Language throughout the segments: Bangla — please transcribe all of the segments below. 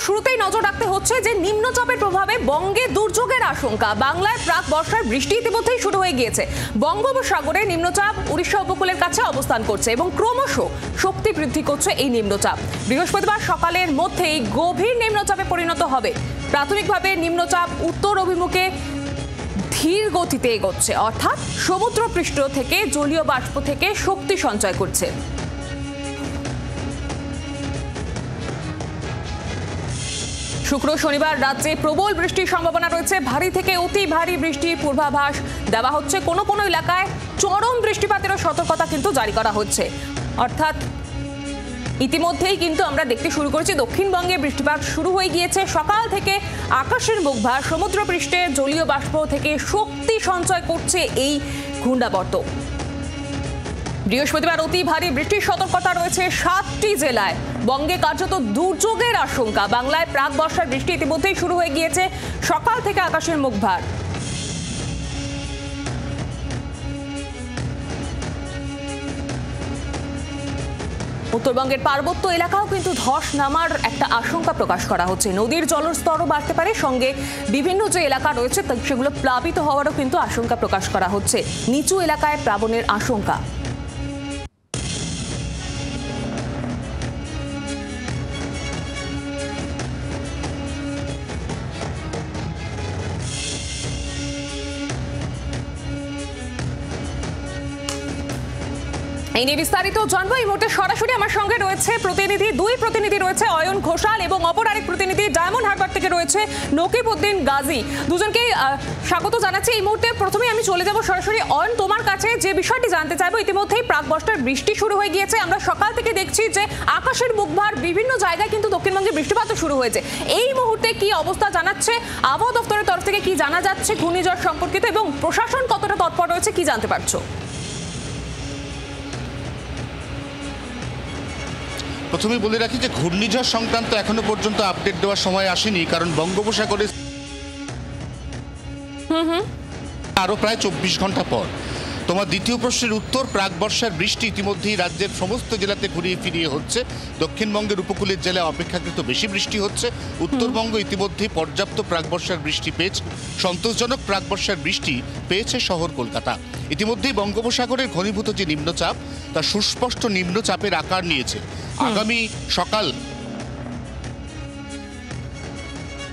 শুরুতেই নজর রাখতে হচ্ছে যে নিম্নচাপের প্রভাবে বঙ্গে দুর্যোগের আশঙ্কা। বাংলায় প্রাক বর্ষার বৃষ্টি ইতিমধ্যেই শুরু হয়ে গিয়েছে। বঙ্গোপসাগরে নিম্নচাপ উড়িষ্যা উপকূলের কাছে অবস্থান করছে এবং ক্রমশ শক্তি বৃদ্ধি করছে এই নিম্নচাপ। বৃহস্পতিবার সকালের মধ্যেই গভীর নিম্নচাপে পরিণত হবে। প্রাথমিকভাবে নিম্নচাপ উত্তর অভিমুখে ধীর গতিতে এগোচ্ছে, অর্থাৎ সমুদ্রপৃষ্ঠ থেকে জলীয় বাষ্প থেকে শক্তি সঞ্চয় করছে। শুক্র শনিবার রাজ্যে প্রবল বৃষ্টির সম্ভাবনা রয়েছে। ভারী থেকে অতি ভারী বৃষ্টির পূর্বাভাস দেওয়া হচ্ছে। কোনো কোনো এলাকায় চরম বৃষ্টিপাতেরও সতর্কতা কিন্তু জারি করা হচ্ছে। অর্থাৎ ইতিমধ্যেই কিন্তু আমরা দেখতে শুরু করেছি দক্ষিণবঙ্গে বৃষ্টিপাত শুরু হয়ে গিয়েছে। সকাল থেকে আকাশের মুখভার সমুদ্রপৃষ্ঠে জলীয় বাষ্প থেকে শক্তি সঞ্চয় করছে এই ঘূর্ণাবর্ত। বৃহস্পতিবার অতি ভারী বৃষ্টির সতর্কতা রয়েছে 7টি জেলায়। বঙ্গে কার্যত দুর্যোগের আশঙ্কা। বাংলায় প্রাক বর্ষার বৃষ্টি ইতিমধ্যেই শুরু হয়ে গিয়েছে। সকাল থেকে আকাশের মুখভার। উত্তরবঙ্গের পার্বত্য এলাকাও কিন্তু ধস নামার একটা আশঙ্কা প্রকাশ করা হচ্ছে। নদীর জলস্তরও বাড়তে পারে, সঙ্গে বিভিন্ন যে এলাকা রয়েছে সেগুলো প্লাবিত হওয়ারও কিন্তু আশঙ্কা প্রকাশ করা হচ্ছে। নিচু এলাকায় প্লাবনের আশঙ্কা। এই নিয়ে বিস্তারিত জানবো। এই মুহূর্তে সরাসরি আমার সঙ্গে রয়েছে দুই প্রতিনিধি রয়েছে, অয়ন ঘোষাল এবং অপর আরেক প্রতিনিধি ডায়মন্ড হারবার থেকে রয়েছে নকিবউদ্দিন গাজী। দুজনকে স্বাগত জানাচ্ছি। এই মুহূর্তে প্রথমে আমি চলে যাব সরাসরি অয়ন, তোমার কাছে যে বিষয়টি জানতে চাইবো। ইতিমধ্যেই প্রাক বর্ষার বৃষ্টি শুরু হয়ে গিয়েছে। আমরা সকাল থেকে দেখছি যে আকাশের মুখভার বিভিন্ন জায়গায় কিন্তু দক্ষিণবঙ্গে বৃষ্টিপাতও শুরু হয়েছে। এই মুহূর্তে কি অবস্থা জানাচ্ছে আবহাওয়া দপ্তরের তরফ থেকে, কি জানা যাচ্ছে ঘূর্ণিঝড় সম্পর্কিত, এবং প্রশাসন কতটা তৎপর রয়েছে কি জানতে পারছো? প্রথমে বলে রাখি যে ঘূর্ণিঝড় সংক্রান্ত এখনো পর্যন্ত আপডেট দেওয়ার সময় আসেনি, কারণ বঙ্গোপসাগরে আরো প্রায় 24 ঘন্টা পর। তোমার দ্বিতীয় প্রশ্নের উত্তর, প্রাক বর্ষার বৃষ্টি ইতিমধ্যেই রাজ্যের সমস্ত জেলাতে ঘুরিয়ে ফিরিয়ে হচ্ছে। দক্ষিণবঙ্গের উপকূলের জেলায় অপেক্ষাকৃত বেশি বৃষ্টি হচ্ছে। উত্তরবঙ্গ ইতিমধ্যেই পর্যাপ্ত প্রাক বর্ষার বৃষ্টি পেয়েছে। সন্তোষজনক প্রাক বর্ষার বৃষ্টি পেয়েছে শহর কলকাতা। ইতিমধ্যেই বঙ্গোপসাগরের ঘনীভূত যে নিম্নচাপ তা সুস্পষ্ট নিম্নচাপের আকার নিয়েছে। আগামী সকাল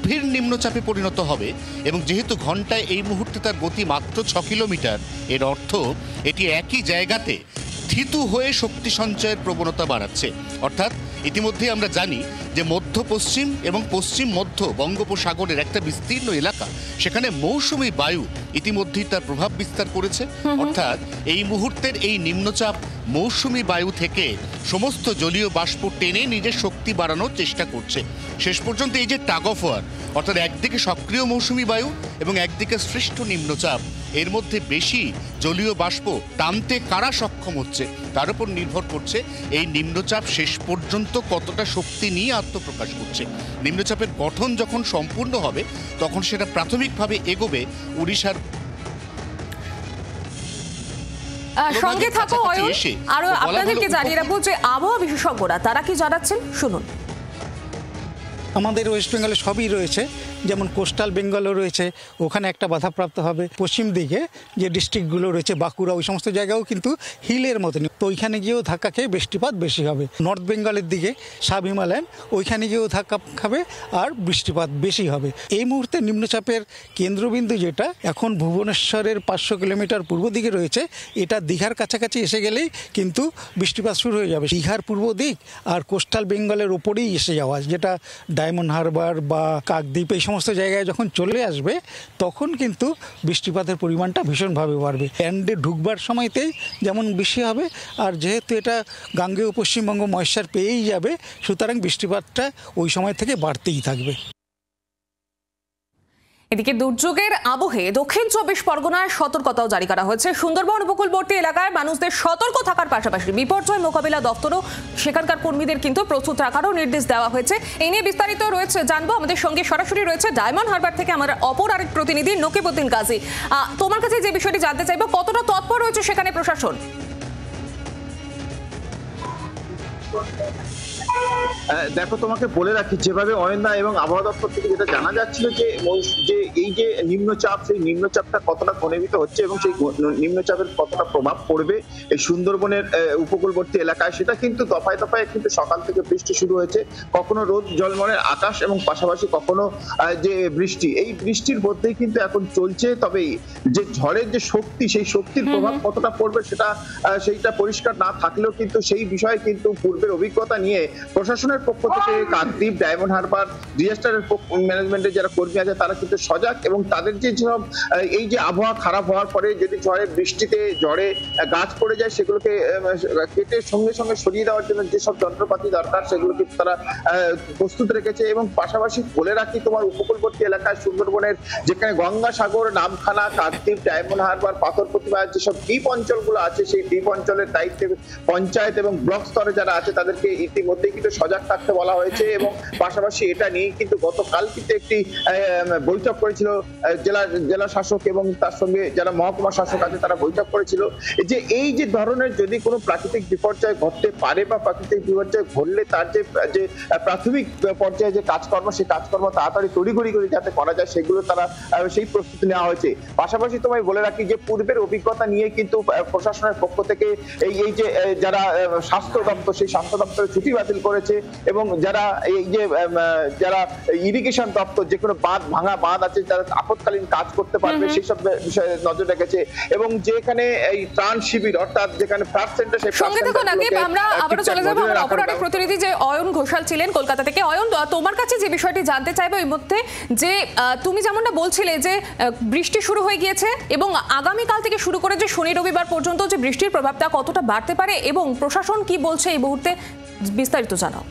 ফির নিম্নচাপে পরিণত হবে, এবং যেহেতু ঘন্টায় এই মুহূর্তে তার গতি মাত্র 6 কিলোমিটার, এর অর্থ এটি একই জায়গাতে থিতু হয়ে শক্তি সঞ্চয়ের প্রবণতা বাড়াচ্ছে। অর্থাৎ ইতিমধ্যেই আমরা জানি যে মধ্য পশ্চিম এবং পশ্চিম মধ্য বঙ্গোপসাগরের একটা বিস্তীর্ণ এলাকা, সেখানে মৌসুমী বায়ু ইতিমধ্যেই তার প্রভাব বিস্তার করেছে। অর্থাৎ এই মুহূর্তের এই নিম্নচাপ মৌসুমী বায়ু থেকে সমস্ত জলীয় বাষ্প টেনে নিজের শক্তি বাড়ানোর চেষ্টা করছে। শেষ পর্যন্ত এই যে টাগ অফ ওয়ার, অর্থাৎ একদিকে সক্রিয় মৌসুমী বায়ু এবং একদিকে সৃষ্ট নিম্নচাপ, এর মধ্যে বেশি জলীয় বাষ্প টানতে কারা সক্ষম হচ্ছে তার উপর নির্ভর করছে এই নিম্নচাপ শেষ পর্যন্ত কতটা শক্তি নিয়ে আত্মপ্রকাশ করছে। নিম্নচাপের গঠন যখন সম্পূর্ণ হবে তখন সেটা প্রাথমিকভাবে এগোবে উড়িষ্যার সঙ্গে থাকো অয়ন। আর আপনাদেরকে জানিয়ে রাখবো যে আবহাওয়া বিশেষজ্ঞরা তারা কি জানাচ্ছেন শুনুন। আমাদের ওয়েস্ট বেঙ্গলে সবই রয়েছে, যেমন কোস্টাল বেঙ্গলও রয়েছে, ওখানে একটা বাধাপ্রাপ্ত হবে। পশ্চিম দিকে যে ডিস্ট্রিক্টগুলো রয়েছে বাঁকুড়া, ওই সমস্ত জায়গাও কিন্তু হিলের মতনই, তো ওইখানে গিয়েও ধাক্কা খেয়ে বৃষ্টিপাত বেশি হবে। নর্থ বেঙ্গলের দিকে সাব হিমালয়ান, ওইখানে গিয়েও ধাক্কা খাবে আর বৃষ্টিপাত বেশি হবে। এই মুহূর্তে নিম্নচাপের কেন্দ্রবিন্দু যেটা এখন ভুবনেশ্বরের 500 কিলোমিটার পূর্ব দিকে রয়েছে, এটা দীঘার কাছাকাছি এসে গেলেই কিন্তু বৃষ্টিপাত শুরু হয়ে যাবে। দীঘার পূর্ব দিক আর কোস্টাল বেঙ্গলের ওপরেই এসে যাওয়া, যেটা ডায়মন্ড হারবার বা কাকদ্বীপ, এই সমস্ত জায়গায় যখন চলে আসবে তখন কিন্তু বৃষ্টিপাতের পরিমাণটা ভীষণভাবে বাড়বে। ল্যান্ডে ঢুকবার সময়তেই যেমন বেশি হবে, আর যেহেতু এটা গাঙ্গেয় পশ্চিমবঙ্গ ময়েশ্চার পেয়েই যাবে, সুতরাং বৃষ্টিপাতটা ওই সময় থেকে বাড়তেই থাকবে। এদিকে দুর্যোগের আবহে দক্ষিণ 24 পরগনায় সতর্কতাও জারি করা হয়েছে। সুন্দরবন উপকূলবর্তী এলাকায় মানুষদের সতর্ক থাকার পাশাপাশি বিপর্যয় মোকাবিলা দপ্তরও সেখানকার কর্মীদের কিন্তু প্রস্তুত রাখারও নির্দেশ দেওয়া হয়েছে। এই নিয়ে বিস্তারিত রয়েছে জানবো। আমাদের সঙ্গে সরাসরি রয়েছে ডায়মন্ড হারবার থেকে আমার অপর আরেক প্রতিনিধি নকিবউদ্দিন গাজী। তোমার কাছে যে বিষয়টি জানতে চাইবো, কতটা তৎপর রয়েছে সেখানে প্রশাসন? দেখো, তোমাকে বলে রাখি, যেভাবে অয়নদা এবং আবহাওয়া দপ্তর থেকে যেটা জানা যাচ্ছিল যে এই যে নিম্নচাপ, সেই নিম্নচাপটা কতটা ঘনীভূত হচ্ছে এবং সেই নিম্নচাপের কতটা প্রভাব পড়বে এই সুন্দরবনের উপকূলবর্তী এলাকায়, সেটা কিন্তু দফায় দফায় কিন্তু সকাল থেকে বৃষ্টি শুরু হয়েছে। কখনো রোদ ঝলমলের আকাশ এবং পাশাপাশি কখনো যে বৃষ্টি, এই বৃষ্টির মধ্যেই কিন্তু এখন চলছে। তবে যে ঝড়ের যে শক্তি, সেই শক্তির প্রভাব কতটা পড়বে সেইটা পরিষ্কার না থাকলেও কিন্তু সেই বিষয়ে কিন্তু পূর্বের অভিজ্ঞতা নিয়ে প্রশাসনের পক্ষ থেকে কাকদ্বীপ, ডায়মন্ড হারবার, ডিজাস্টার ম্যানেজমেন্টের যারা কর্মী আছে তারা কিন্তু সজাগ, এবং তাদের যে সব এই যে আবহাওয়া খারাপ হওয়ার পরে যদি বৃষ্টিতে ঝড়ে গাছ পড়ে যায়, সেগুলোকে কেটে সঙ্গে সঙ্গে সরিয়ে দেওয়ার জন্য যেসব যন্ত্রপাতি দরকার সেগুলো কিন্তু তারা প্রস্তুত রেখেছে। এবং পাশাপাশি বলে রাখি, তোমার উপকূলবর্তী এলাকায় সুন্দরবনের যেখানে গঙ্গাসাগর, নামখানা, কাকদ্বীপ, ডায়মন্ড হারবার, পাথর প্রতিমা যেসব দ্বীপ অঞ্চলগুলো আছে, সেই দ্বীপ অঞ্চলের দায়িত্বে পঞ্চায়েত এবং ব্লক স্তরে যারা আছে তাদেরকে ইতিমধ্যে কিন্তু সজাগ থাকতে বলা হয়েছে। এবং পাশাপাশি এটা নিয়ে কিন্তু গতকাল কিন্তু একটি বৈঠক করেছিল জেলা শাসক এবং তার সঙ্গে যারা মহকুমা শাসক আছে তারা বৈঠক করেছিল যে এই যে ধরনের যদি কোনো প্রাকৃতিক বিপর্যয় ঘটতে পারে বা প্রাকৃতিক বিপর্যয় ঘটলে তার যে প্রাথমিক পর্যায়ে যে কাজকর্ম, সেই কাজকর্ম তাড়াতাড়ি তড়িঘড়ি করে যাতে করা যায় সেগুলো তারা সেই প্রস্তুতি নেওয়া হয়েছে। পাশাপাশি তোমায় বলে রাখি যে পূর্বের অভিজ্ঞতা নিয়ে কিন্তু প্রশাসনের পক্ষ থেকে এই যে যারা স্বাস্থ্য দপ্তর, সেই স্বাস্থ্য দপ্তরের ছুটি বাতিল করেছে, এবং যারা ইরিগেশন দপ্তর, যে কোনো ভাঙা বাঁধ আছে যারা আপৎকালীন কাজ করতে পারবে সেই সব বিষয়ে নজর রেখেছে। এবং যেখানে এই ত্রাণ শিবির, অর্থাৎ যেখানে ফ্লাড সেন্টার, সেই সঙ্গে দেখুন নাকিব, আমরা আবারও চলে যাবো আমার অপরাধ প্রতিনিধি যে অয়ন ঘোষাল ছিলেন কলকাতা থেকে। অয়ন, তোমার কাছে যে বিষয়টি জানতে চাইবো এই মধ্যে, যে তুমি যেমনটা বলছিলে যে বৃষ্টি শুরু হয়ে গিয়েছে এবং আগামীকাল থেকে শুরু করে যে শনি রবিবার পর্যন্ত যে বৃষ্টির প্রভাবটা কতটা বাড়তে পারে এবং প্রশাসন কি বলছে এই মুহূর্তে, বিস্তারিত জানাও।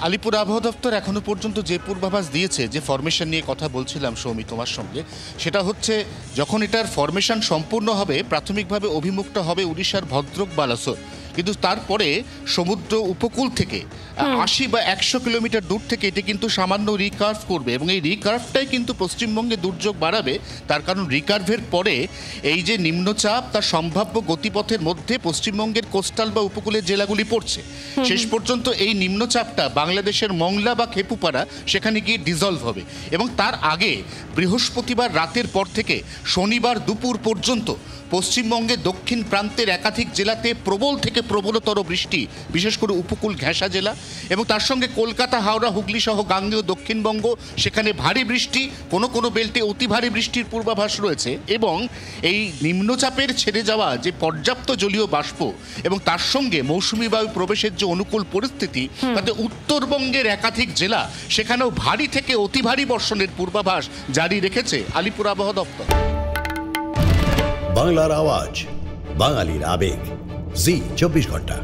আলিপুর আবহাওয়া দপ্তর এখনো পর্যন্ত যে পূর্বাভাস দিয়েছে, যে ফরমেশন নিয়ে কথা বলছিলাম সৌমি তোমার সঙ্গে, সেটা হচ্ছে যখন এটার ফরমেশন সম্পূর্ণ হবে প্রাথমিকভাবে অভিমুখটা হবে উড়িষ্যার ভদ্রক, বালাসোর, কিন্তু তারপরে সমুদ্র উপকূল থেকে 80 বা 100 কিলোমিটার দূর থেকে এটি কিন্তু সামান্য রিকার্ভ করবে, এবং এই রিকার্ভটাই কিন্তু পশ্চিমবঙ্গে দুর্যোগ বাড়াবে। তার কারণ রিকার্ভের পরে এই যে নিম্নচাপ, তার সম্ভাব্য গতিপথের মধ্যে পশ্চিমবঙ্গের কোস্টাল বা উপকূলের জেলাগুলি পড়ছে। শেষ পর্যন্ত এই নিম্নচাপটা বাংলাদেশের মংলা বা খেপুপাড়া সেখানে গিয়ে ডিজলভ হবে, এবং তার আগে বৃহস্পতিবার রাতের পর থেকে শনিবার দুপুর পর্যন্ত পশ্চিমবঙ্গের দক্ষিণ প্রান্তের একাধিক জেলাতে প্রবল থেকে প্রবলতর বৃষ্টি, বিশেষ করে উপকূল ঘেঁষা জেলা, এবং তার সঙ্গে কলকাতা, হাওড়া, হুগলি সহ গাঙ্গেয় দক্ষিণবঙ্গ, সেখানে ভারী বৃষ্টি, কোনো কোনো বেল্টে অতি ভারী বৃষ্টির পূর্বাভাস রয়েছে। এবং এই নিম্নচাপের ছেড়ে যাওয়া যে পর্যাপ্ত জলীয় বাষ্প এবং তার সঙ্গে মৌসুমি বায়ু প্রবেশের যে অনুকূল পরিস্থিতি, তাতে উত্তরবঙ্গের একাধিক জেলা সেখানেও ভারী থেকে অতি ভারী বর্ষণের পূর্বাভাস জারি রেখেছে আলিপুর আবহাওয়া দপ্তর। বাংলার আওয়াজ, বাঙালির আবেগ, জি 24 ঘন্টা।